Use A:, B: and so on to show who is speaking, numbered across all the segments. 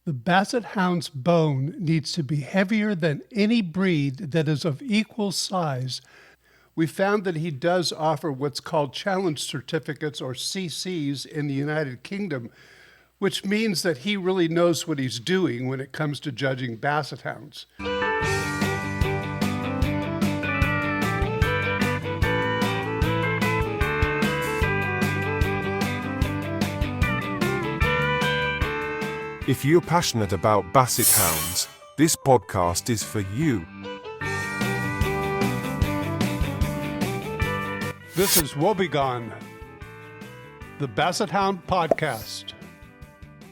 A: The Basset Hound's bone needs to be heavier than any breed that is of equal size. We found that he does offer what's called challenge certificates, or CCs, in the United Kingdom, which means that he really knows what he's doing when it comes to judging Basset Hounds.
B: If you're passionate about Basset Hounds, this podcast is for you.
A: This is WOEBGON, the Basset Hound podcast.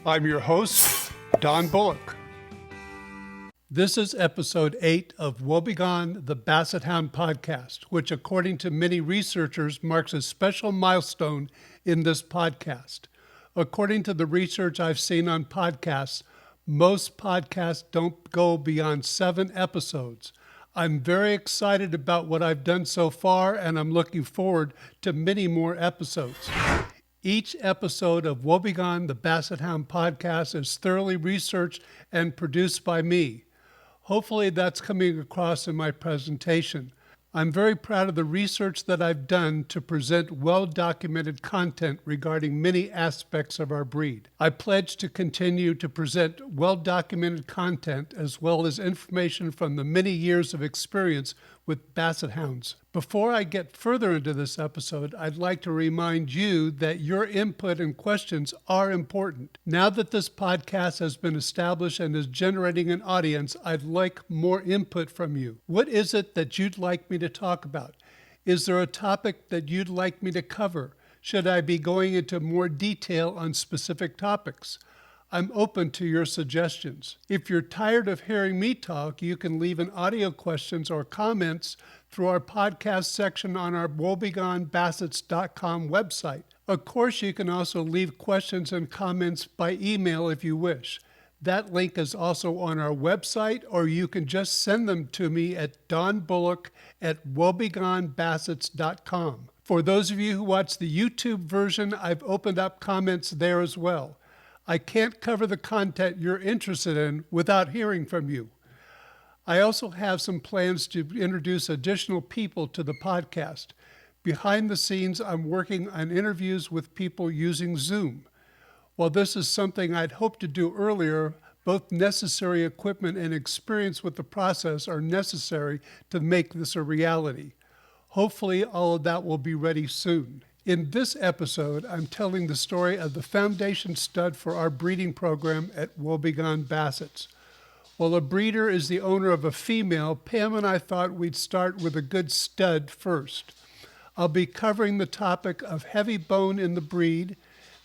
A: I'm your host, Don Bullock. This is episode 8 of WOEBGON, the Basset Hound podcast, which, according to many researchers, marks a special milestone in this podcast. According to the research I've seen on podcasts, most podcasts don't go beyond 7 episodes. I'm very excited about what I've done so far, and I'm looking forward to many more episodes. Each episode of WOEBGON, the Basset Hound podcast, is thoroughly researched and produced by me. Hopefully that's coming across in my presentation. I'm very proud of the research that I've done to present well-documented content regarding many aspects of our breed. I pledge to continue to present well-documented content as well as information from the many years of experience with Basset Hounds. Before I get further into this episode, I'd like to remind you that your input and questions are important. Now that this podcast has been established and is generating an audience, I'd like more input from you. What is it that you'd like me to talk about? Is there a topic that you'd like me to cover? Should I be going into more detail on specific topics? I'm open to your suggestions. If you're tired of hearing me talk, you can leave an audio questions or comments through our podcast section on our WOEBGONBassets.com website. Of course, you can also leave questions and comments by email if you wish. That link is also on our website, or you can just send them to me at donbullock@WOEBGONBassets.com. For those of you who watch the YouTube version, I've opened up comments there as well. I can't cover the content you're interested in without hearing from you. I also have some plans to introduce additional people to the podcast. Behind the scenes, I'm working on interviews with people using Zoom. While this is something I'd hoped to do earlier, both necessary equipment and experience with the process are necessary to make this a reality. Hopefully, all of that will be ready soon. In this episode, I'm telling the story of the foundation stud for our breeding program at WOEBGON Bassets. While a breeder is the owner of a female, Pam and I thought we'd start with a good stud first. I'll be covering the topic of heavy bone in the breed.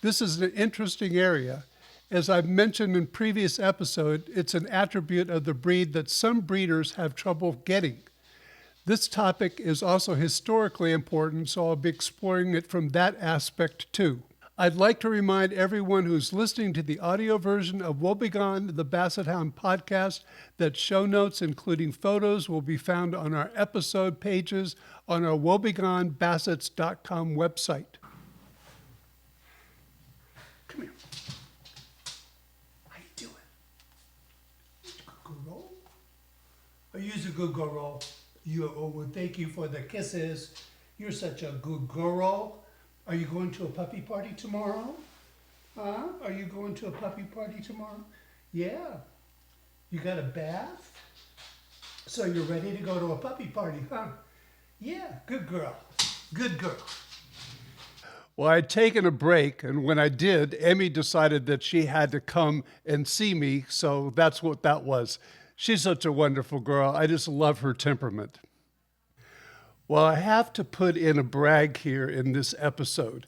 A: This is an interesting area. As I've mentioned in previous episodes, it's an attribute of the breed that some breeders have trouble getting. This topic is also historically important, so I'll be exploring it from that aspect too. I'd like to remind everyone who's listening to the audio version of WOEBGON, the Basset Hound podcast, that show notes, including photos, will be found on our episode pages on our WOEBGONBassets.com website. Come here. How you doing? Good roll? Are you a good girl? Thank you for the kisses. You're such a good girl. Are you going to a puppy party tomorrow? Huh? Are you going to a puppy party tomorrow? Yeah. You got a bath? So you're ready to go to a puppy party, huh? Yeah, good girl. Good girl. Well, I'd taken a break, and when I did, Emmy decided that she had to come and see me, so that's what that was. She's such a wonderful girl. I just love her temperament. Well, I have to put in a brag here in this episode.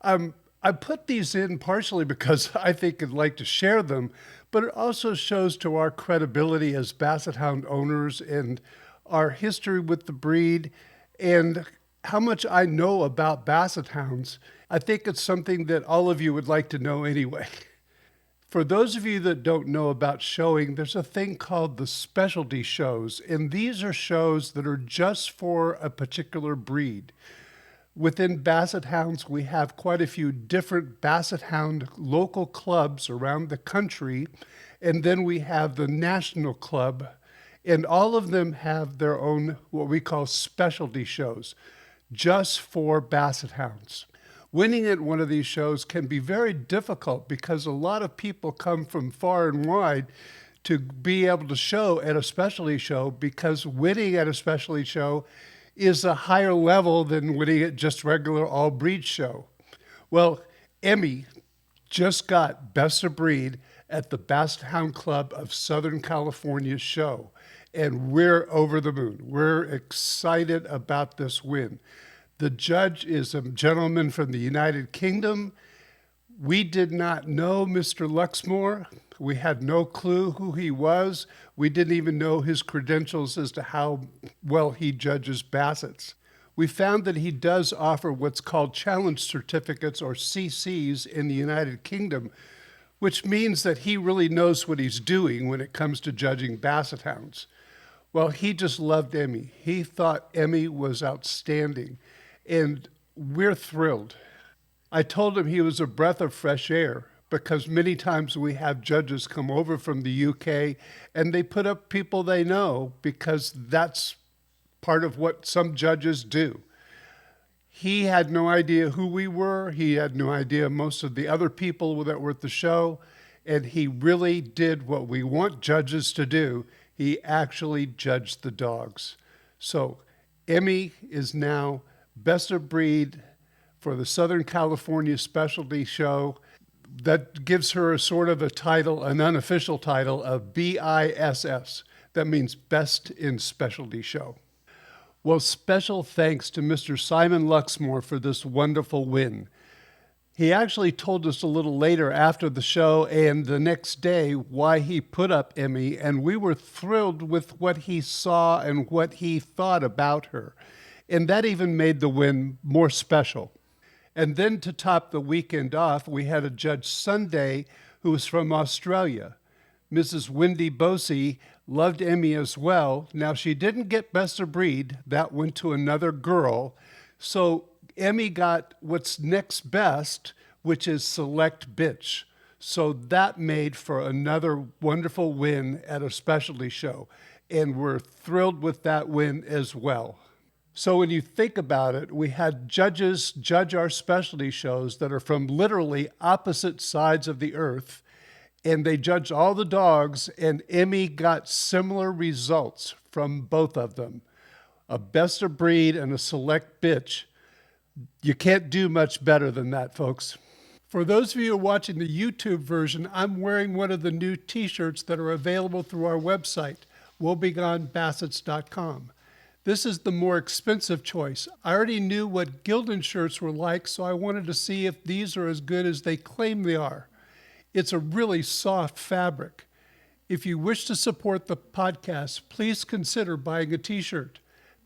A: I put these in partially because I think I'd like to share them, but it also shows to our credibility as Basset Hound owners and our history with the breed and how much I know about Basset Hounds. I think it's something that all of you would like to know anyway. For those of you that don't know about showing, there's a thing called the specialty shows, and these are shows that are just for a particular breed. Within Basset Hounds, we have quite a few different Basset Hound local clubs around the country, And then we have the National Club, and all of them have their own, what we call specialty shows, just for Basset Hounds. Winning at one of these shows can be very difficult because a lot of people come from far and wide to be able to show at a specialty show, because winning at a specialty show is a higher level than winning at just regular all breed show. Well, Emmy just got Best of Breed at the Basset Hound Club of Southern California show, and we're over the moon. We're excited about this win. The judge is a gentleman from the United Kingdom. We did not know Mr. Luxmore. We had no clue who he was. We didn't even know his credentials as to how well he judges Bassets. We found that he does offer what's called challenge certificates, or CCs, in the United Kingdom, which means that he really knows what he's doing when it comes to judging Basset Hounds. Well, he just loved Emmy. He thought Emmy was outstanding, and we're thrilled. I told him he was a breath of fresh air, because many times we have judges come over from the UK and they put up people they know, because that's part of what some judges do. He had no idea who we were. He had no idea most of the other people that were at the show, and he really did what we want judges to do. He actually judged the dogs. So Emmy is now Best of Breed for the Southern California Specialty Show. That gives her a sort of a title, an unofficial title of BISS. That means Best in Specialty Show. Well, special thanks to Mr. Simon Luxmore for this wonderful win. He actually told us a little later after the show and the next day why he put up Emmy, and we were thrilled with what he saw and what he thought about her. And that even made the win more special. And then to top the weekend off, we had a Judge Sunday who was from Australia. Mrs. Wendy Bosey loved Emmy as well. Now, she didn't get Best of Breed. That went to another girl. So Emmy got what's next best, which is Select Bitch. So that made for another wonderful win at a specialty show. And we're thrilled with that win as well. So when you think about it, we had judges judge our specialty shows that are from literally opposite sides of the earth, and they judged all the dogs, and Emmy got similar results from both of them. A Best of Breed and a Select Bitch. You can't do much better than that, folks. For those of you watching the YouTube version, I'm wearing one of the new t-shirts that are available through our website, WOEBGONBassets.com. This is the more expensive choice. I already knew what Gildan shirts were like, so I wanted to see if these are as good as they claim they are. It's a really soft fabric. If you wish to support the podcast, please consider buying a t-shirt.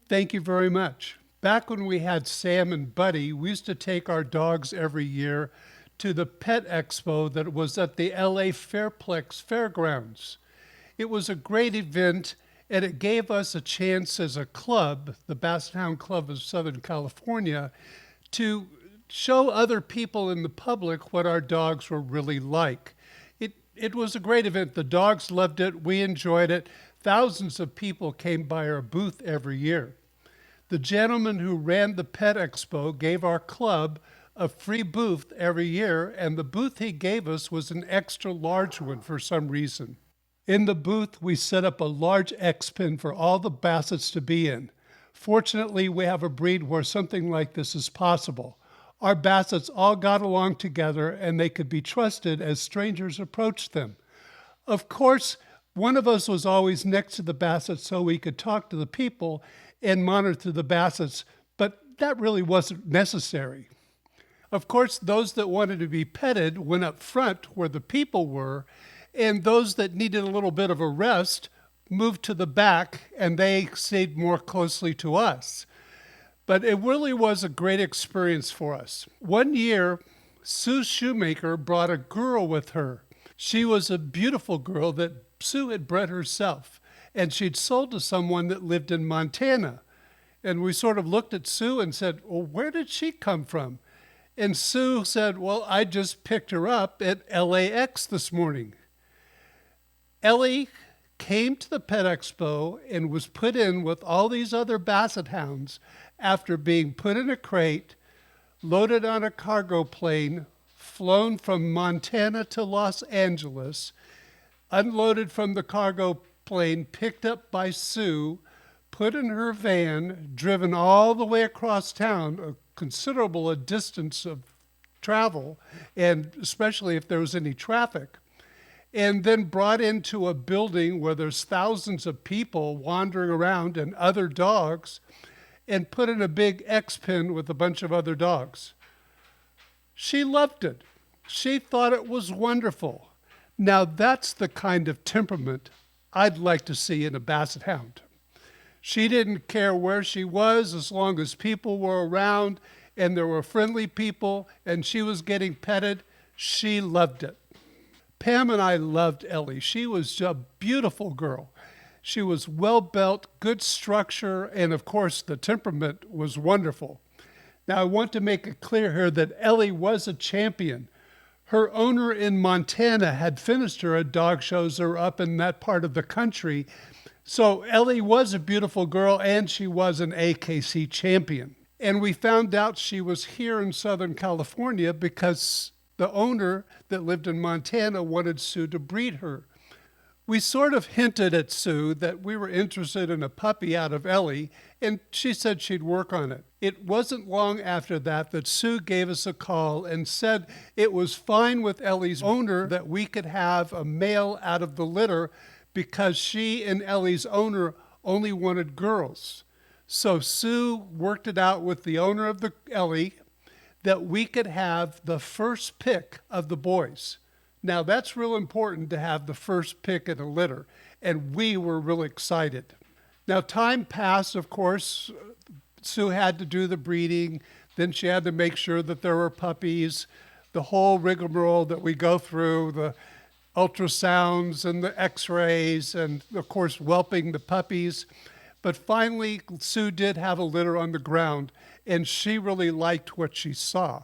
A: Thank you very much. Back when we had Sam and Buddy, we used to take our dogs every year to the pet expo that was at the LA Fairplex Fairgrounds. It was a great event, and it gave us a chance as a club, the Basset Hound Club of Southern California, to show other people in the public what our dogs were really like. It was a great event. The dogs loved it. We enjoyed it. Thousands of people came by our booth every year. The gentleman who ran the Pet Expo gave our club a free booth every year, and the booth he gave us was an extra large one for some reason. In the booth, we set up a large X pin for all the Bassets to be in. Fortunately, we have a breed where something like this is possible. Our Bassets all got along together, and they could be trusted as strangers approached them. Of course, one of us was always next to the Bassets so we could talk to the people and monitor the Bassets, but that really wasn't necessary. Of course, those that wanted to be petted went up front where the people were, and those that needed a little bit of a rest moved to the back, and they stayed more closely to us. But it really was a great experience for us. One year, Sue Shoemaker brought a girl with her. She was a beautiful girl that Sue had bred herself, and she'd sold to someone that lived in Montana. And we sort of looked at Sue and said, well, where did she come from? And Sue said, well, I just picked her up at LAX this morning. Ellie came to the Pet Expo and was put in with all these other Basset Hounds after being put in a crate, loaded on a cargo plane, flown from Montana to Los Angeles, unloaded from the cargo plane, picked up by Sue, put in her van, driven all the way across town, a considerable distance of travel, and especially if there was any traffic, and then brought into a building where there's thousands of people wandering around and other dogs, and put in a big X pen with a bunch of other dogs. She loved it. She thought it was wonderful. Now that's the kind of temperament I'd like to see in a Basset Hound. She didn't care where she was as long as people were around and there were friendly people and she was getting petted. She loved it. Pam and I loved Ellie. She was a beautiful girl. She was well-built, good structure, and of course the temperament was wonderful. Now I want to make it clear here that Ellie was a champion. Her owner in Montana had finished her at dog shows or up in that part of the country. So Ellie was a beautiful girl and she was an AKC champion. And we found out she was here in Southern California because the owner that lived in Montana wanted Sue to breed her. We sort of hinted at Sue that we were interested in a puppy out of Ellie, and she said she'd work on it. It wasn't long after that Sue gave us a call and said it was fine with Ellie's owner that we could have a male out of the litter because she and Ellie's owner only wanted girls. So Sue worked it out with the owner of the Ellie that we could have the first pick of the boys. Now that's real important to have the first pick in a litter, and we were really excited. Now time passed, of course. Sue had to do the breeding, then she had to make sure that there were puppies, the whole rigmarole that we go through, the ultrasounds and the x-rays, and of course whelping the puppies. But finally, Sue did have a litter on the ground, and she really liked what she saw.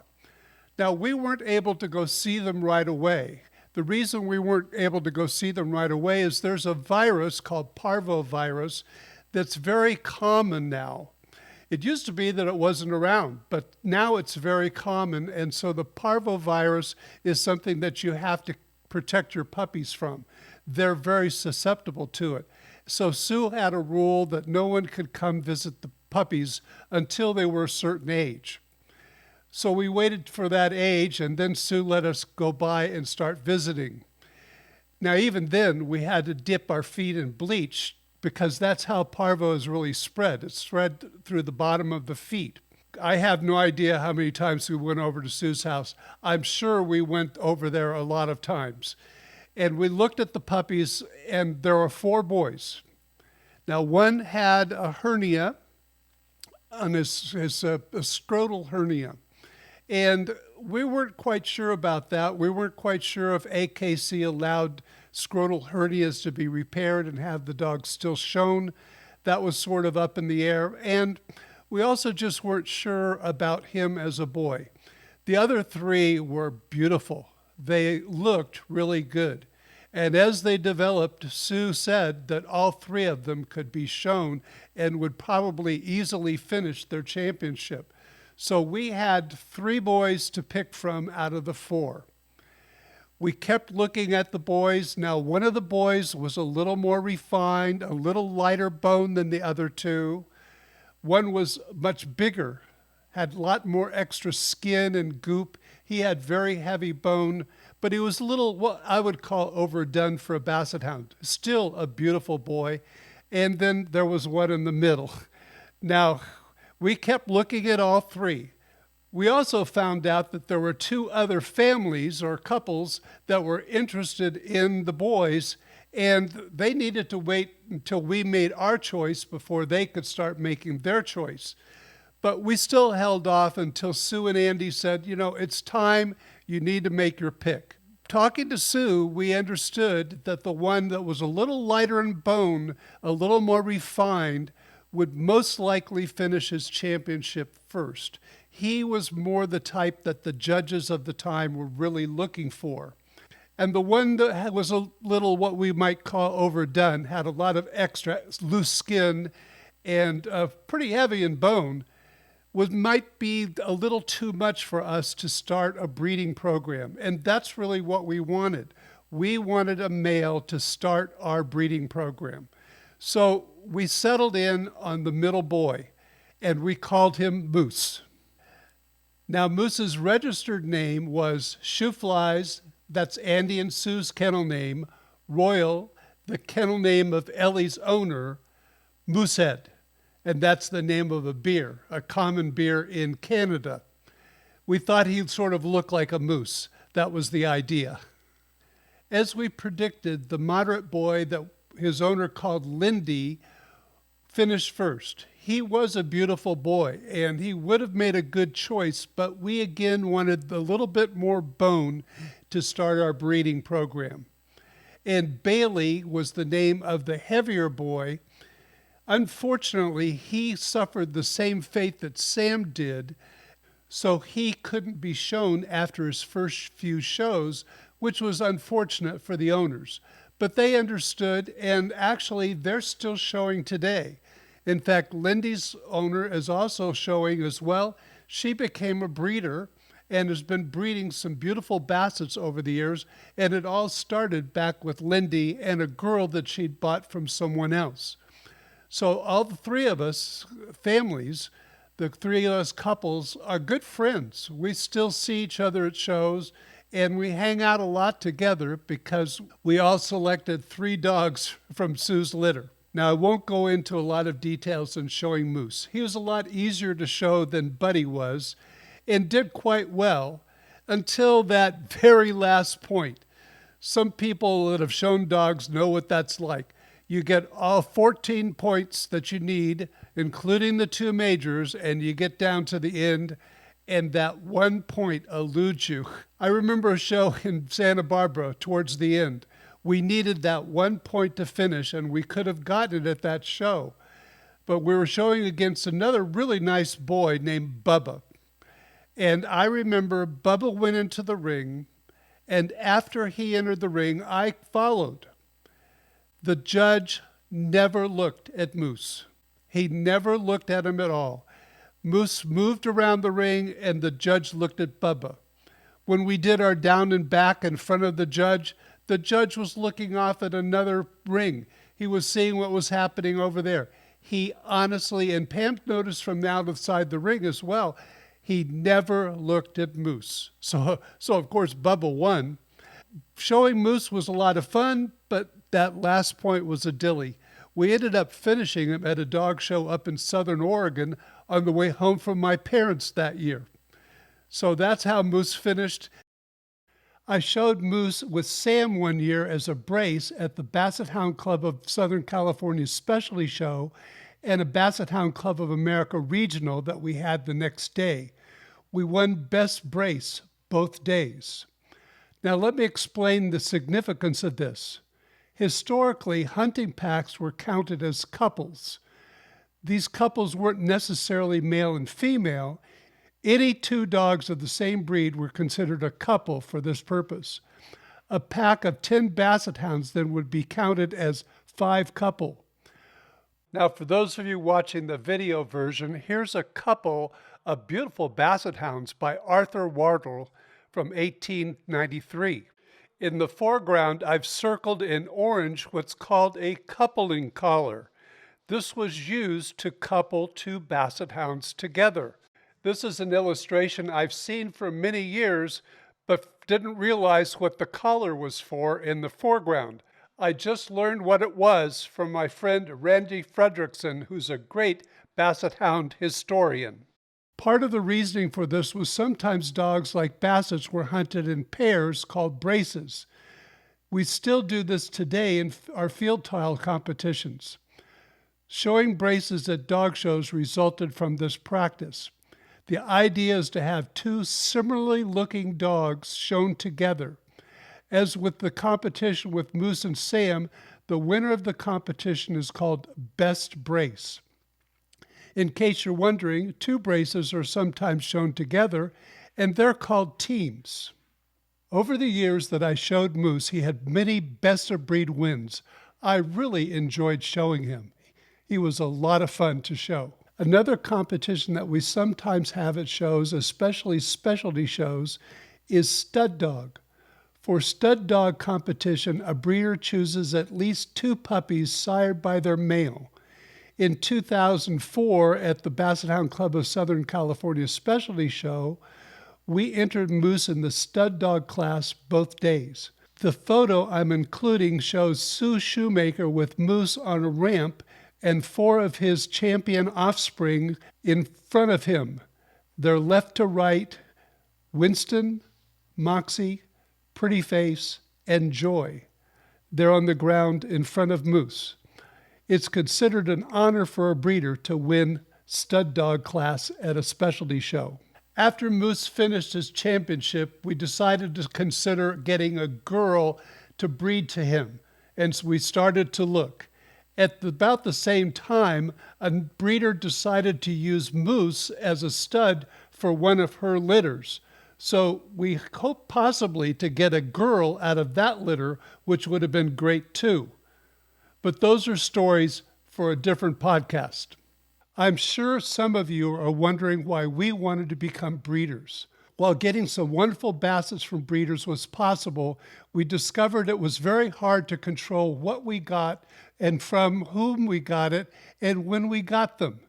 A: Now, we weren't able to go see them right away. The reason we weren't able to go see them right away is there's a virus called parvovirus that's very common now. It used to be that it wasn't around, but now it's very common, and so the parvovirus is something that you have to protect your puppies from. They're very susceptible to it. So Sue had a rule that no one could come visit the puppies until they were a certain age. So we waited for that age, and then Sue let us go by and start visiting. Now, even then, we had to dip our feet in bleach because that's how parvo is really spread. It's spread through the bottom of the feet. I have no idea how many times we went over to Sue's house. I'm sure we went over there a lot of times. And we looked at the puppies, and there were 4 boys. Now, one had a hernia on his scrotal hernia. And we weren't quite sure about that. We weren't quite sure if AKC allowed scrotal hernias to be repaired and have the dog still shown. That was sort of up in the air. And we also just weren't sure about him as a boy. The other 3 were beautiful. They looked really good. And as they developed, Sue said that all 3 of them could be shown and would probably easily finish their championship. So we had 3 boys to pick from out of the 4. We kept looking at the boys. Now, one of the boys was a little more refined, a little lighter bone than the other 2. One was much bigger, had a lot more extra skin and goop. He had very heavy bone, but he was a little, what I would call overdone for a Basset Hound. Still a beautiful boy. And then there was one in the middle. Now, we kept looking at all 3. We also found out that there were 2 other families or couples that were interested in the boys, and they needed to wait until we made our choice before they could start making their choice. But we still held off until Sue and Andy said, it's time, you need to make your pick. Talking to Sue, we understood that the one that was a little lighter in bone, a little more refined, would most likely finish his championship first. He was more the type that the judges of the time were really looking for. And the one that was a little what we might call overdone, had a lot of extra loose skin and pretty heavy in bone, might be a little too much for us to start a breeding program. And that's really what we wanted. We wanted a male to start our breeding program. So we settled in on the middle boy, and we called him Moose. Now, Moose's registered name was Shoeflies, that's Andy and Sue's kennel name, Royal, the kennel name of Ellie's owner, Moosehead. And that's the name of a beer, a common beer in Canada. We thought he'd sort of look like a moose. That was the idea. As we predicted, the moderate boy that his owner called Lindy finished first. He was a beautiful boy, and he would have made a good choice, but we again wanted a little bit more bone to start our breeding program. And Bailey was the name of the heavier boy. Unfortunately, he suffered the same fate that Sam did, so he couldn't be shown after his first few shows, which was unfortunate for the owners. But they understood, and actually they're still showing today. In fact, Lindy's owner is also showing as well. She became a breeder and has been breeding some beautiful Bassets over the years, and it all started back with Lindy and a girl that she'd bought from someone else. So all the three of us families, the three of us couples, are good friends. We still see each other at shows, and we hang out a lot together because we all selected 3 dogs from Sue's litter. Now, I won't go into a lot of details in showing Moose. He was a lot easier to show than Buddy was and did quite well until that very last point. Some people that have shown dogs know what that's like. You get all 14 points that you need, including the 2 majors, and you get down to the end, and that 1 point eludes you. I remember a show in Santa Barbara towards the end. We needed that 1 point to finish, and we could have gotten it at that show. But we were showing against another really nice boy named Bubba. And I remember Bubba went into the ring, and after he entered the ring, I followed. The judge never looked at Moose. He never looked at him at all. Moose moved around the ring, and the judge looked at Bubba. When we did our down and back in front of the judge was looking off at another ring. He was seeing what was happening over there. He honestly, and Pam noticed from outside the ring as well, he never looked at Moose. So of course, Bubba won. Showing Moose was a lot of fun, but that last point was a dilly. We ended up finishing him at a dog show up in Southern Oregon on the way home from my parents that year. So that's how Moose finished. I showed Moose with Sam one year as a brace at the Basset Hound Club of Southern California Specialty Show and a Basset Hound Club of America Regional that we had the next day. We won Best Brace both days. Now let me explain the significance of this. Historically, hunting packs were counted as couples. These couples weren't necessarily male and female. Any 2 dogs of the same breed were considered a couple for this purpose. A pack of 10 Basset Hounds then would be counted as 5 couple. Now, for those of you watching the video version, here's a couple of beautiful Basset Hounds by Arthur Wardle from 1893. In the foreground, I've circled in orange what's called a coupling collar. This was used to couple 2 Basset Hounds together. This is an illustration I've seen for many years, but didn't realize what the collar was for in the foreground. I just learned what it was from my friend Randy Fredrickson, who's a great Basset Hound historian. Part of the reasoning for this was sometimes dogs like Bassets were hunted in pairs called braces. We still do this today in our field trial competitions. Showing braces at dog shows resulted from this practice. The idea is to have 2 similarly looking dogs shown together. As with the competition with Moose and Sam, the winner of the competition is called Best Brace. In case you're wondering, 2 braces are sometimes shown together, and they're called teams. Over the years that I showed Moose, he had many best-of-breed wins. I really enjoyed showing him. He was a lot of fun to show. Another competition that we sometimes have at shows, especially specialty shows, is stud dog. For stud dog competition, a breeder chooses at least 2 puppies sired by their male. In 2004, at the Basset Hound Club of Southern California Specialty Show, we entered Moose in the stud dog class both days. The photo I'm including shows Sue Shoemaker with Moose on a ramp and 4 of his champion offspring in front of him. They're left to right, Winston, Moxie, Pretty Face, and Joy. They're on the ground in front of Moose. It's considered an honor for a breeder to win stud dog class at a specialty show. After Moose finished his championship, we decided to consider getting a girl to breed to him, and so we started to look. At about the same time, a breeder decided to use Moose as a stud for one of her litters. So we hope possibly to get a girl out of that litter, which would have been great too. But those are stories for a different podcast. I'm sure some of you are wondering why we wanted to become breeders. While getting some wonderful Bassets from breeders was possible, we discovered it was very hard to control what we got and from whom we got it and when we got them.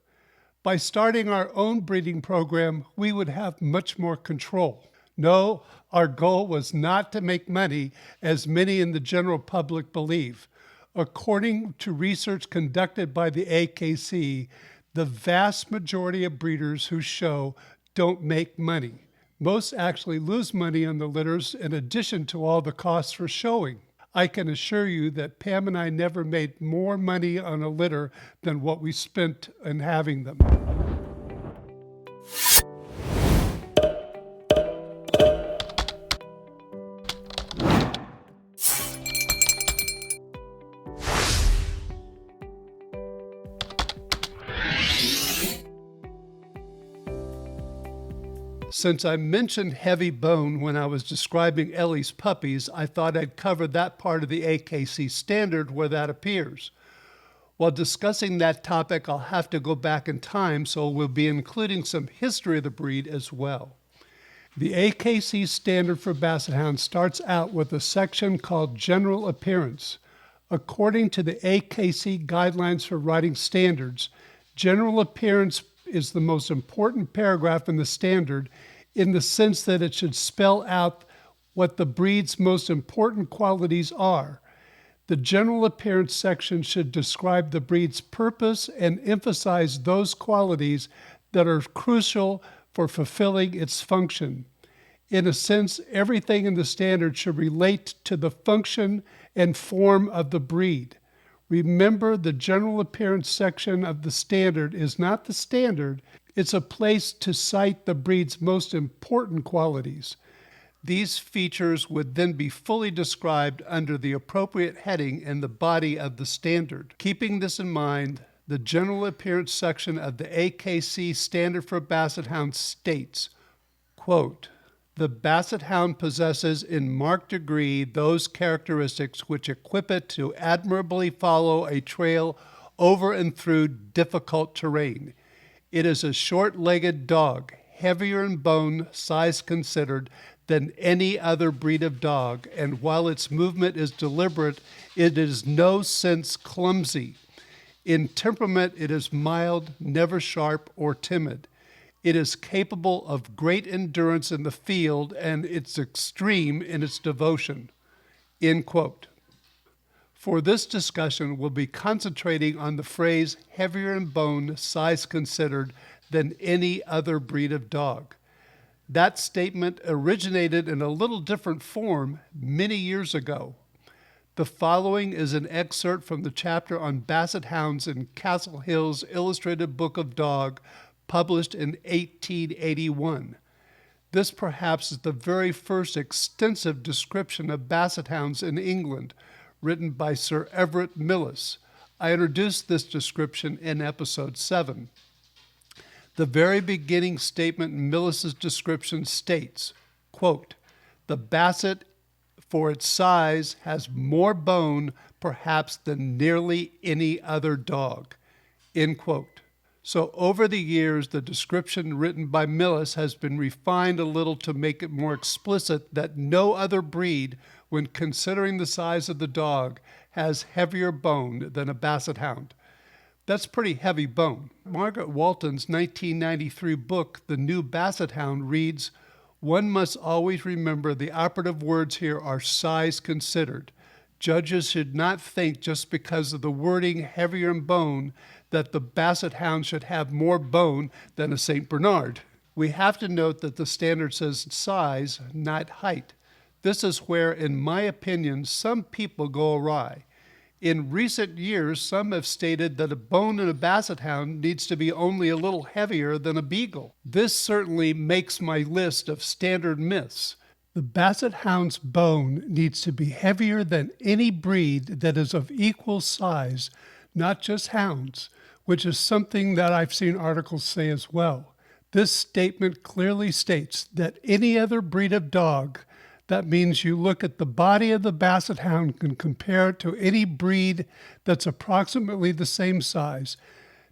A: By starting our own breeding program, we would have much more control. No, our goal was not to make money, as many in the general public believe. According to research conducted by the AKC, the vast majority of breeders who show don't make money. Most actually lose money on the litters in addition to all the costs for showing. I can assure you that Pam and I never made more money on a litter than what we spent in having them. Since I mentioned heavy bone when I was describing Ellie's puppies, I thought I'd cover that part of the AKC standard where that appears. While discussing that topic, I'll have to go back in time, so we'll be including some history of the breed as well. The AKC standard for Basset Hound starts out with a section called General Appearance. According to the AKC Guidelines for Writing Standards, general appearance is the most important paragraph in the standard in the sense that it should spell out what the breed's most important qualities are. The general appearance section should describe the breed's purpose and emphasize those qualities that are crucial for fulfilling its function. In a sense, everything in the standard should relate to the function and form of the breed. Remember, the general appearance section of the standard is not the standard. It's a place to cite the breed's most important qualities. These features would then be fully described under the appropriate heading in the body of the standard. Keeping this in mind, the general appearance section of the AKC Standard for Basset Hound states, quote, "The Basset Hound possesses in marked degree those characteristics which equip it to admirably follow a trail over and through difficult terrain. It is a short-legged dog, heavier in bone, size considered, than any other breed of dog, and while its movement is deliberate, it is no sense clumsy. In temperament, it is mild, never sharp or timid. It is capable of great endurance in the field, and it's extreme in its devotion." End quote. For this discussion, we'll be concentrating on the phrase heavier in bone, size considered, than any other breed of dog. That statement originated in a little different form many years ago. The following is an excerpt from the chapter on Basset Hounds in Castle Hill's Illustrated Book of Dog, published in 1881. This perhaps is the very first extensive description of Basset Hounds in England, written by Sir Everett Millis. I introduced this description in episode 7. The very beginning statement in Millis's description states, quote, "The The Basset, for its size, has more bone perhaps than nearly any other dog." End quote. So over the years, the description written by Millis has been refined a little to make it more explicit that no other breed, when considering the size of the dog, has heavier bone than a Basset Hound. That's pretty heavy bone. Margaret Walton's 1993 book, The New Basset Hound, reads, "One must always remember the operative words here are size considered. Judges should not think just because of the wording heavier in bone that the Basset Hound should have more bone than a St. Bernard. We have to note that the standard says size, not height. This is where, in my opinion, some people go awry. In recent years, some have stated that a bone in a Basset Hound needs to be only a little heavier than a Beagle. This certainly makes my list of standard myths. The Basset Hound's bone needs to be heavier than any breed that is of equal size, not just hounds, which is something that I've seen articles say as well. This statement clearly states that any other breed of dog, that means you look at the body of the Basset Hound and compare it to any breed that's approximately the same size.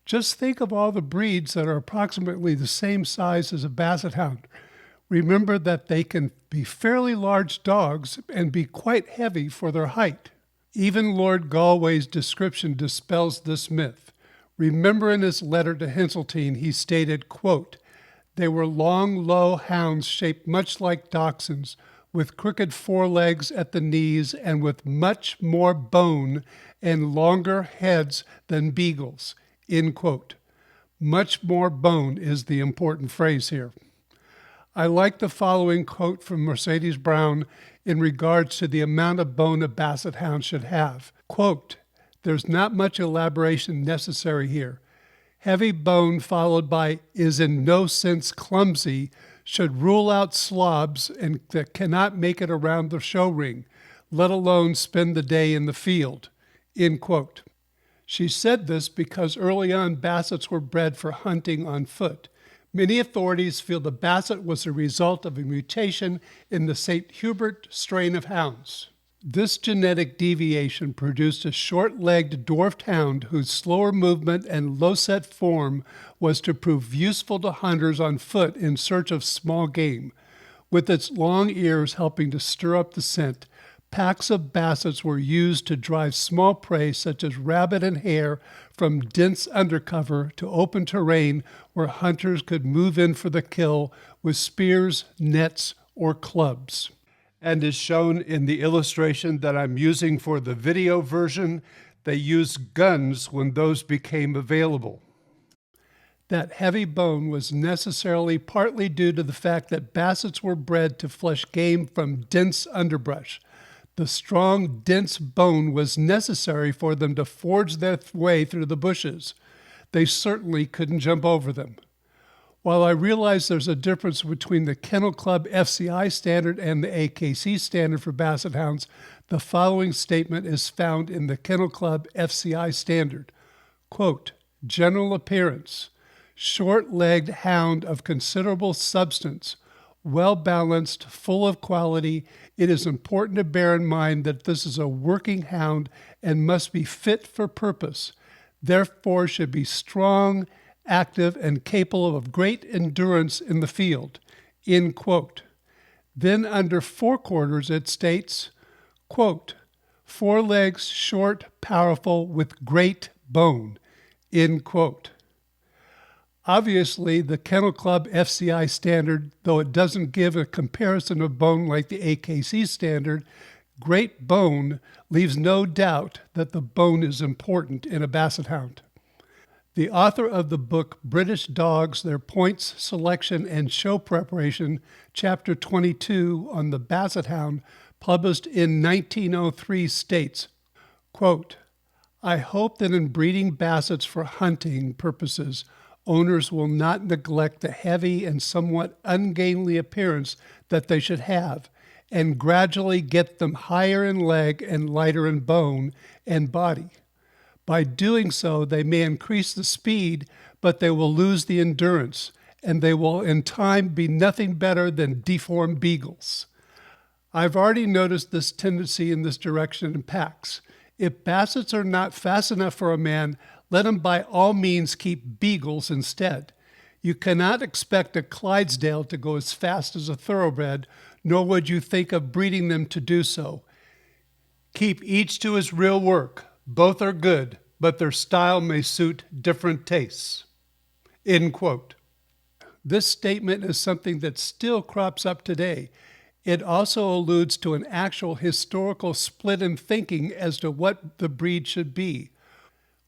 A: Just think of all the breeds that are approximately the same size as a Basset Hound. Remember that they can be fairly large dogs and be quite heavy for their height. Even Lord Galway's description dispels this myth. Remember in his letter to Heseltine, he stated, quote, "They were long, low hounds shaped much like dachshunds, with crooked forelegs at the knees and with much more bone and longer heads than beagles." End quote. Much more bone is the important phrase here. I like the following quote from Mercedes Brown in regards to the amount of bone a Basset Hound should have. Quote, "There's not much elaboration necessary here. Heavy bone followed by is in no sense clumsy should rule out slobs and that cannot make it around the show ring, let alone spend the day in the field." End quote. She said this because early on Bassets were bred for hunting on foot. Many authorities feel the Basset was a result of a mutation in the St. Hubert strain of hounds. This genetic deviation produced a short-legged dwarfed hound whose slower movement and low-set form was to prove useful to hunters on foot in search of small game. With its long ears helping to stir up the scent, packs of Bassets were used to drive small prey such as rabbit and hare from dense undercover to open terrain where hunters could move in for the kill with spears, nets, or clubs. And as shown in the illustration that I'm using for the video version, they used guns when those became available. That heavy bone was necessarily partly due to the fact that Bassets were bred to flush game from dense underbrush. The strong, dense bone was necessary for them to forge their way through the bushes. They certainly couldn't jump over them. While I realize there's a difference between the Kennel Club FCI standard and the AKC standard for Basset Hounds, the following statement is found in the Kennel Club FCI standard. Quote, "General appearance, short-legged hound of considerable substance, well-balanced, full of quality. It is important to bear in mind that this is a working hound and must be fit for purpose. Therefore should be strong, active, and capable of great endurance in the field." End quote. Then under forequarters it states, quote, "Forelegs short, powerful, with great bone." End quote. Obviously, the Kennel Club FCI standard, though it doesn't give a comparison of bone like the AKC standard, great bone leaves no doubt that the bone is important in a Basset Hound. The author of the book British Dogs, Their Points, Selection, and Show Preparation, Chapter 22 on the Basset Hound, published in 1903, states, quote, "I hope that in breeding Bassets for hunting purposes, owners will not neglect the heavy and somewhat ungainly appearance that they should have, and gradually get them higher in leg and lighter in bone and body. By doing so, they may increase the speed, but they will lose the endurance, and they will in time be nothing better than deformed beagles. I've already noticed this tendency in this direction in packs. If Bassets are not fast enough for a man, let him by all means keep Beagles instead. You cannot expect a Clydesdale to go as fast as a Thoroughbred, nor would you think of breeding them to do so. Keep each to his real work. Both are good, but their style may suit different tastes. End quote. This statement is something that still crops up today. It also alludes to an actual historical split in thinking as to what the breed should be.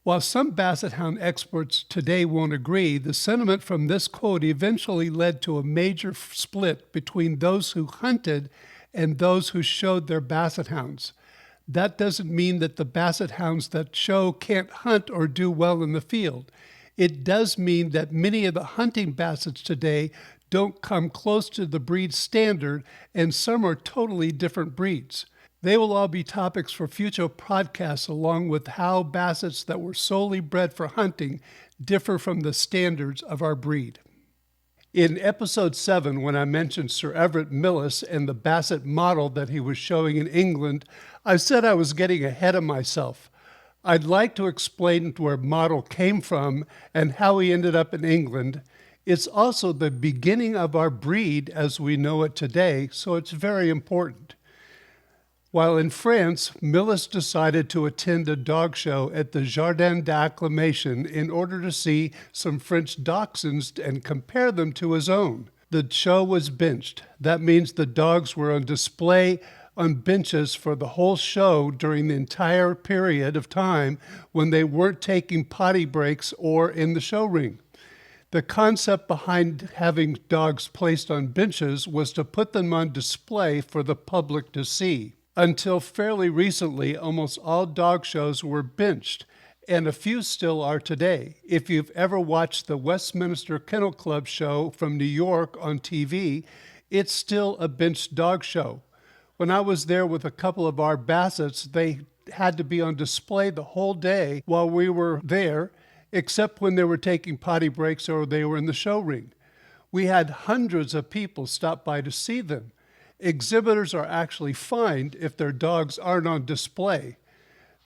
A: While some Basset Hound experts today won't agree, the sentiment from this quote eventually led to a major split between those who hunted and those who showed their Basset Hounds. That doesn't mean that the Basset Hounds that show can't hunt or do well in the field. It does mean that many of the hunting Bassets today don't come close to the breed standard, and some are totally different breeds. They will all be topics for future podcasts, along with how Bassets that were solely bred for hunting differ from the standards of our breed. In episode 7, when I mentioned Sir Everett Millis and the Basset model that he was showing in England, I said I was getting ahead of myself. I'd like to explain where model came from and how he ended up in England. It's also the beginning of our breed as we know it today, so it's very important. While in France, Millis decided to attend a dog show at the Jardin d'Acclimation in order to see some French dachshunds and compare them to his own. The show was benched. That means the dogs were on display on benches for the whole show during the entire period of time when they weren't taking potty breaks or in the show ring. The concept behind having dogs placed on benches was to put them on display for the public to see. Until fairly recently, almost all dog shows were benched, and a few still are today. If you've ever watched the Westminster Kennel Club show from New York on TV, it's still a benched dog show. When I was there with a couple of our Bassets, they had to be on display the whole day while we were there, except when they were taking potty breaks or they were in the show ring. We had hundreds of people stop by to see them. Exhibitors are actually fined if their dogs aren't on display.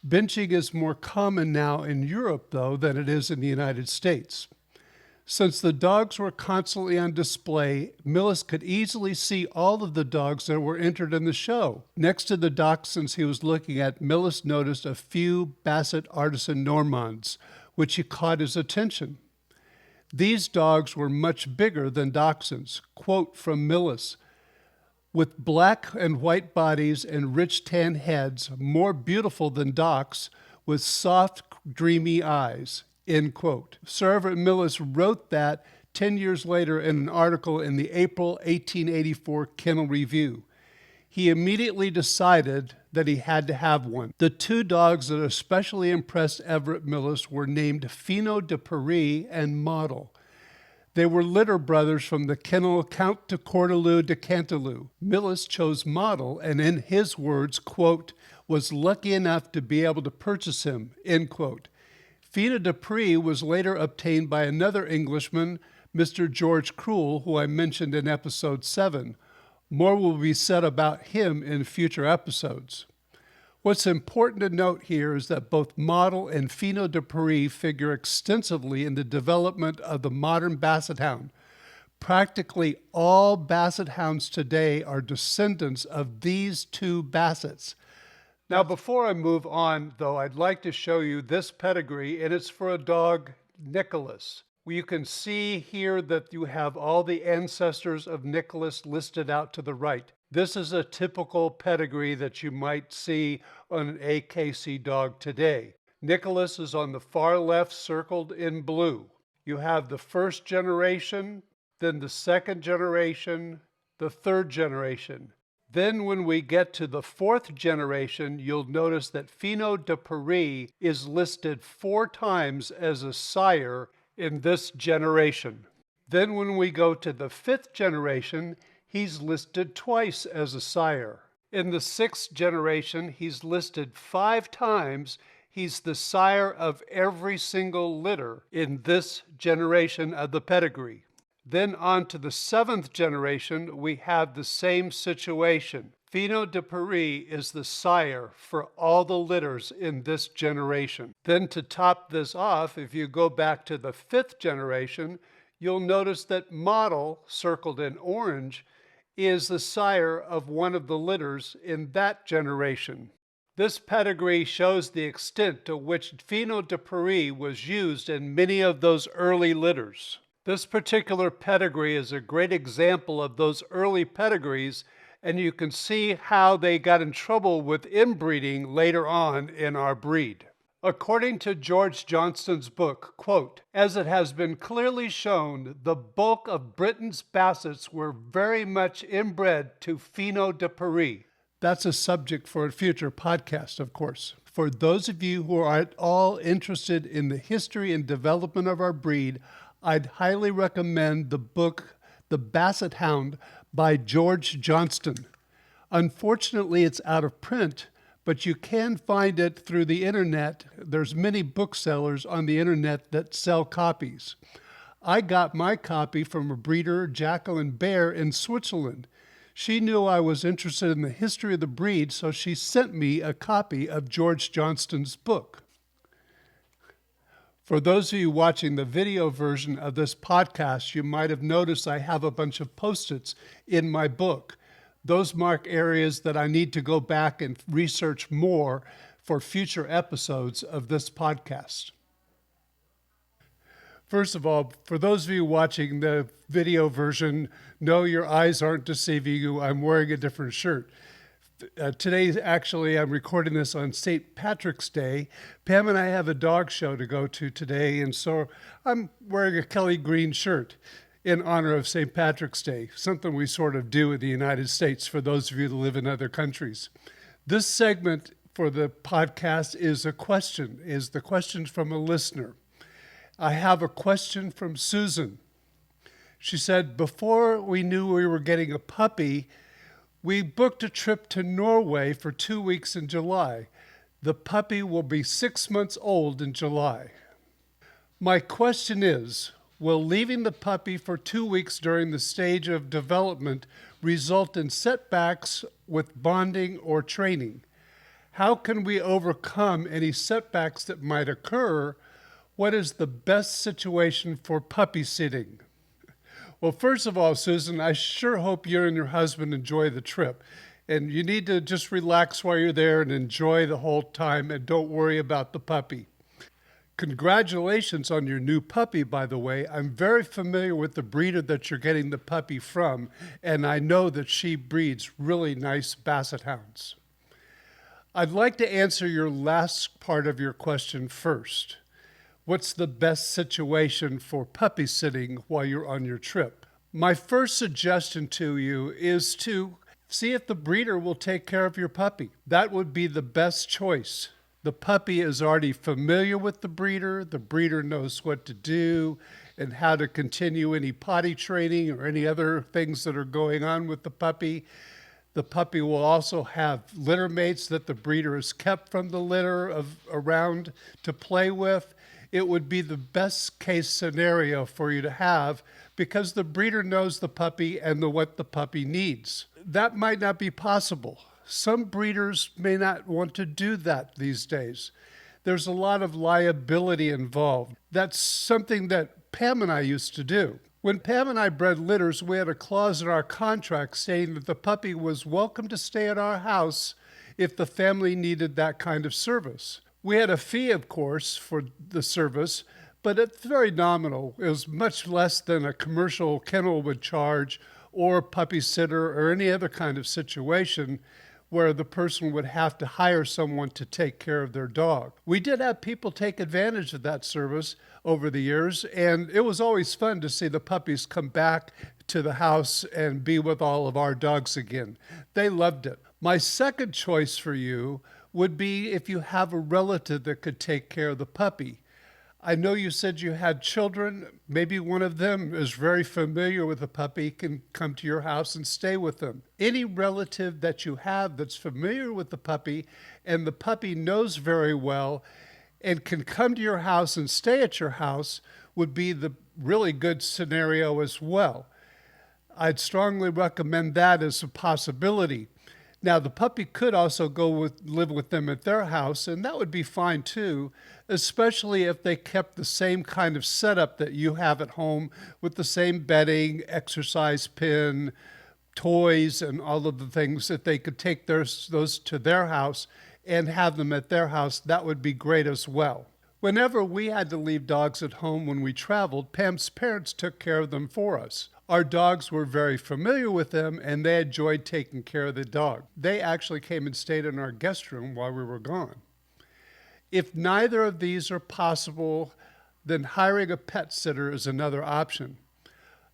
A: Benching is more common now in Europe, though, than it is in the United States. Since the dogs were constantly on display, Millis could easily see all of the dogs that were entered in the show. Next to the dachshunds he was looking at, Millis noticed a few Basset Artisan Normands, which he caught his attention. These dogs were much bigger than dachshunds. Quote from Millis, "With black and white bodies and rich tan heads, more beautiful than dachs, with soft, dreamy eyes." End quote. Sir Everett Millis wrote that 10 years later in an article in the April 1884 Kennel Review. He immediately decided that he had to have one. The two dogs that especially impressed Everett Millis were named Fino de Paris and Model. They were litter brothers from the kennel Count de Cortelou de Cantelou. Millis chose Model and, in his words, quote, was lucky enough to be able to purchase him, end quote. Fino de Paris was later obtained by another Englishman, Mr. George Cruel, who I mentioned in episode 7. More will be said about him in future episodes. What's important to note here is that both Model and Fino de Paris figure extensively in the development of the modern Basset Hound. Practically all Basset Hounds today are descendants of these two Bassets. Now, before I move on, though, I'd like to show you this pedigree, and it's for a dog, Nicholas. You can see here that you have all the ancestors of Nicholas listed out to the right. This is a typical pedigree that you might see on an AKC dog today. Nicholas is on the far left, circled in blue. You have the first generation, then the second generation, the third generation. Then when we get to the fourth generation, you'll notice that Fino de Paris is listed 4 times as a sire in this generation. Then when we go to the 5th generation, he's listed twice as a sire. In the 6th generation, he's listed 5 times. He's the sire of every single litter in this generation of the pedigree. Then on to the 7th generation, we have the same situation. Fino de Paris is the sire for all the litters in this generation. Then to top this off, if you go back to the 5th generation, you'll notice that Model, circled in orange, is the sire of one of the litters in that generation. This pedigree shows the extent to which Fino de Paris was used in many of those early litters. This particular pedigree is a great example of those early pedigrees, and you can see how they got in trouble with inbreeding later on in our breed. According to George Johnston's book, quote, "As it has been clearly shown, the bulk of Britain's Bassets were very much inbred to Fino de Paris." That's a subject for a future podcast, of course. For those of you who are at all interested in the history and development of our breed, I'd highly recommend the book, The Basset Hound by George Johnston. Unfortunately, it's out of print, but you can find it through the internet. There's many booksellers on the internet that sell copies. I got my copy from a breeder, Jacqueline Bear, in Switzerland. She knew I was interested in the history of the breed, so she sent me a copy of George Johnston's book. For those of you watching the video version of this podcast, you might have noticed I have a bunch of Post-its in my book. Those mark areas that I need to go back and research more for future episodes of this podcast. First of all, for those of you watching the video version, no, your eyes aren't deceiving you. I'm wearing a different shirt. Today, actually, I'm recording this on St. Patrick's Day. Pam and I have a dog show to go to today, and so I'm wearing a Kelly green shirt in honor of St. Patrick's Day, something we sort of do in the United States for those of you that live in other countries. This segment for the podcast is the questions from a listener. I have a question from Susan. She said, before we knew we were getting a puppy, we booked a trip to Norway for 2 weeks in July. The puppy will be 6 months old in July. My question is, will leaving the puppy for 2 weeks during the stage of development result in setbacks with bonding or training? How can we overcome any setbacks that might occur? What is the best situation for puppy sitting? Well, first of all, Susan, I sure hope you and your husband enjoy the trip. And you need to just relax while you're there and enjoy the whole time and don't worry about the puppy. Congratulations on your new puppy, by the way. I'm very familiar with the breeder that you're getting the puppy from, and I know that she breeds really nice Basset Hounds. I'd like to answer your last part of your question first. What's the best situation for puppy sitting while you're on your trip? My first suggestion to you is to see if the breeder will take care of your puppy. That would be the best choice. The puppy is already familiar with the breeder knows what to do and how to continue any potty training or any other things that are going on with the puppy. The puppy will also have litter mates that the breeder has kept from the litter around to play with. It would be the best case scenario for you to have because the breeder knows the puppy and what the puppy needs. That might not be possible. Some breeders may not want to do that these days. There's a lot of liability involved. That's something that Pam and I used to do. When Pam and I bred litters, we had a clause in our contract saying that the puppy was welcome to stay at our house if the family needed that kind of service. We had a fee, of course, for the service, but it's very nominal. It was much less than a commercial kennel would charge or a puppy sitter or any other kind of situation where the person would have to hire someone to take care of their dog. We did have people take advantage of that service over the years, and it was always fun to see the puppies come back to the house and be with all of our dogs again. They loved it. My second choice for you would be if you have a relative that could take care of the puppy. I know you said you had children. Maybe one of them is very familiar with the puppy, can come to your house and stay with them. Any relative that you have that's familiar with the puppy and the puppy knows very well and can come to your house and stay at your house would be the really good scenario as well. I'd strongly recommend that as a possibility. Now, the puppy could also live with them at their house, and that would be fine too, especially if they kept the same kind of setup that you have at home with the same bedding, exercise pen, toys, and all of the things that they could take those to their house and have them at their house. That would be great as well. Whenever we had to leave dogs at home when we traveled, Pam's parents took care of them for us. Our dogs were very familiar with them, and they enjoyed taking care of the dog. They actually came and stayed in our guest room while we were gone. If neither of these are possible, then hiring a pet sitter is another option.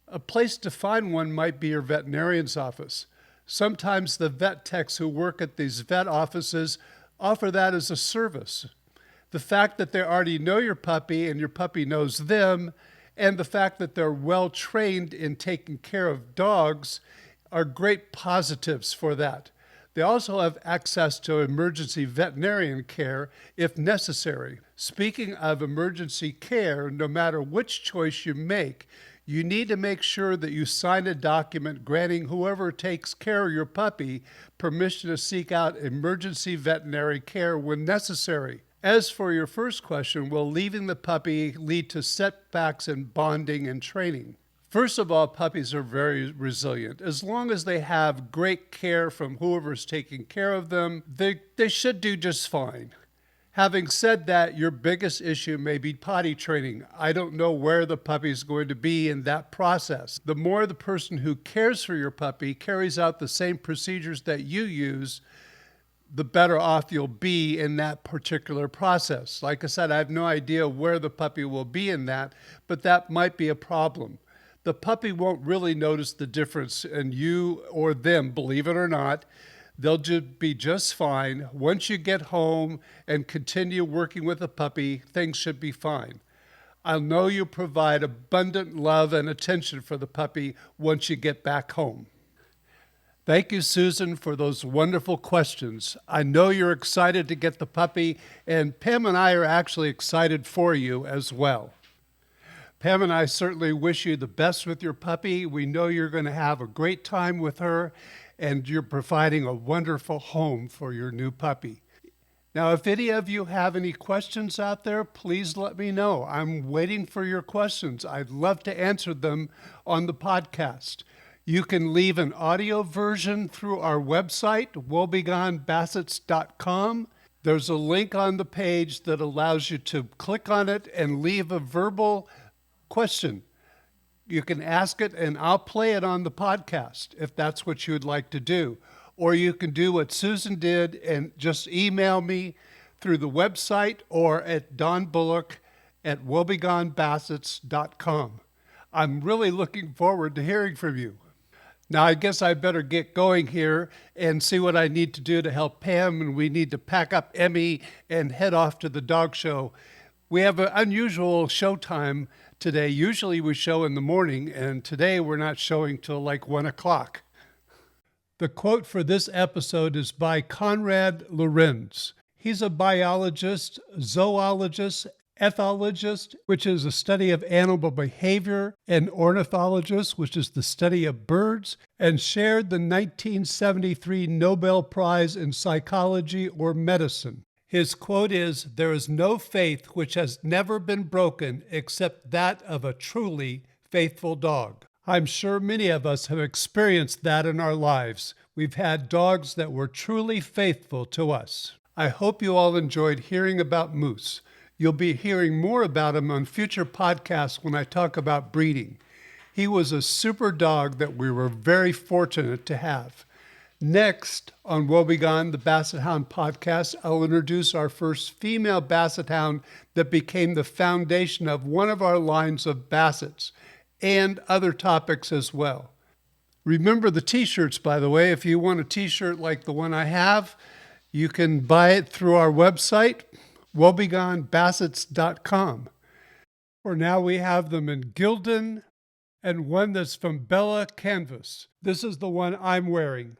A: A place to find one might be your veterinarian's office. Sometimes the vet techs who work at these vet offices offer that as a service. The fact that they already know your puppy and your puppy knows them, and the fact that they're well trained in taking care of dogs are great positives for that. They also have access to emergency veterinarian care if necessary. Speaking of emergency care, no matter which choice you make, you need to make sure that you sign a document granting whoever takes care of your puppy permission to seek out emergency veterinary care when necessary. As for your first question, will leaving the puppy lead to setbacks in bonding and training? First of all, puppies are very resilient. As long as they have great care from whoever's taking care of them, they should do just fine. Having said that, your biggest issue may be potty training. I don't know where the puppy is going to be in that process. The more the person who cares for your puppy carries out the same procedures that you use, the better off you'll be in that particular process. Like I said, I have no idea where the puppy will be in that, but that might be a problem. The puppy won't really notice the difference in you or them, believe it or not. They'll be just fine. Once you get home and continue working with the puppy, things should be fine. I'll know you provide abundant love and attention for the puppy once you get back home. Thank you, Susan, for those wonderful questions. I know you're excited to get the puppy, and Pam and I are actually excited for you as well. Pam and I certainly wish you the best with your puppy. We know you're going to have a great time with her, and you're providing a wonderful home for your new puppy. Now, if any of you have any questions out there, please let me know. I'm waiting for your questions. I'd love to answer them on the podcast. You can leave an audio version through our website, WOEBGONBassets.com. There's a link on the page that allows you to click on it and leave a verbal question. You can ask it and I'll play it on the podcast if that's what you would like to do. Or you can do what Susan did and just email me through the website or at donbullock@WOEBGONBassets.com. I'm really looking forward to hearing from you. Now, I guess I better get going here and see what I need to do to help Pam, and we need to pack up Emmy and head off to the dog show. We have an unusual show time today. Usually we show in the morning, and today we're not showing till like 1 o'clock. The quote for this episode is by Konrad Lorenz. He's a biologist, zoologist, ethologist, which is a study of animal behavior, and ornithologist, which is the study of birds, and shared the 1973 Nobel Prize in Psychology or Medicine. His quote is, "There is no faith which has never been broken except that of a truly faithful dog." I'm sure many of us have experienced that in our lives. We've had dogs that were truly faithful to us. I hope you all enjoyed hearing about Moose. You'll be hearing more about him on future podcasts when I talk about breeding. He was a super dog that we were very fortunate to have. Next on WOEBGON, the Basset Hound podcast, I'll introduce our first female Basset Hound that became the foundation of one of our lines of Bassets, and other topics as well. Remember the t-shirts, by the way. If you want a t-shirt like the one I have, you can buy it through our website, WOEBGONBassets.com. For now, we have them in Gildan and one that's from Bella Canvas. This is the one I'm wearing.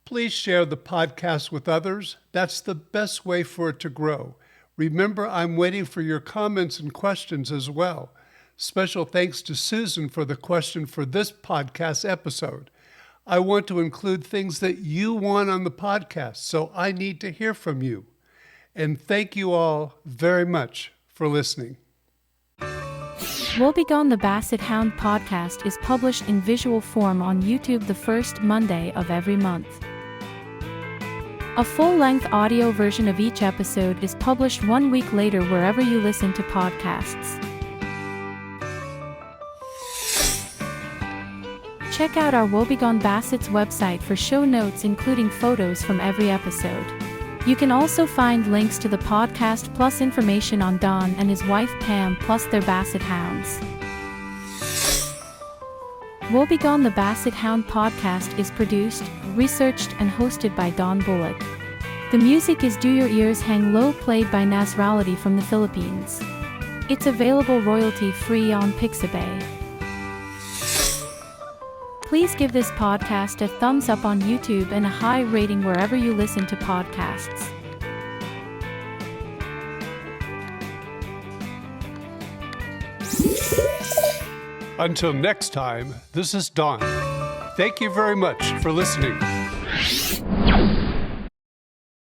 A: Please share the podcast with others. That's the best way for it to grow. Remember, I'm waiting for your comments and questions as well. Special thanks to Susan for the question for this podcast episode. I want to include things that you want on the podcast, so I need to hear from you. And thank you all very much for listening.
C: WOEBGON the Basset Hound podcast is published in visual form on YouTube the first Monday of every month. A full-length audio version of each episode is published 1 week later wherever you listen to podcasts. Check out our WOEBGON Basset's website for show notes including photos from every episode. You can also find links to the podcast plus information on Don and his wife Pam plus their Basset Hounds. WOEBGON the Basset Hound podcast is produced, researched and hosted by Don Bullock. The music is Do Your Ears Hang Low played by Nasrality from the Philippines. It's available royalty-free on Pixabay. Please give this podcast a thumbs up on YouTube and a high rating wherever you listen to podcasts.
A: Until next time, this is Don. Thank you very much for listening.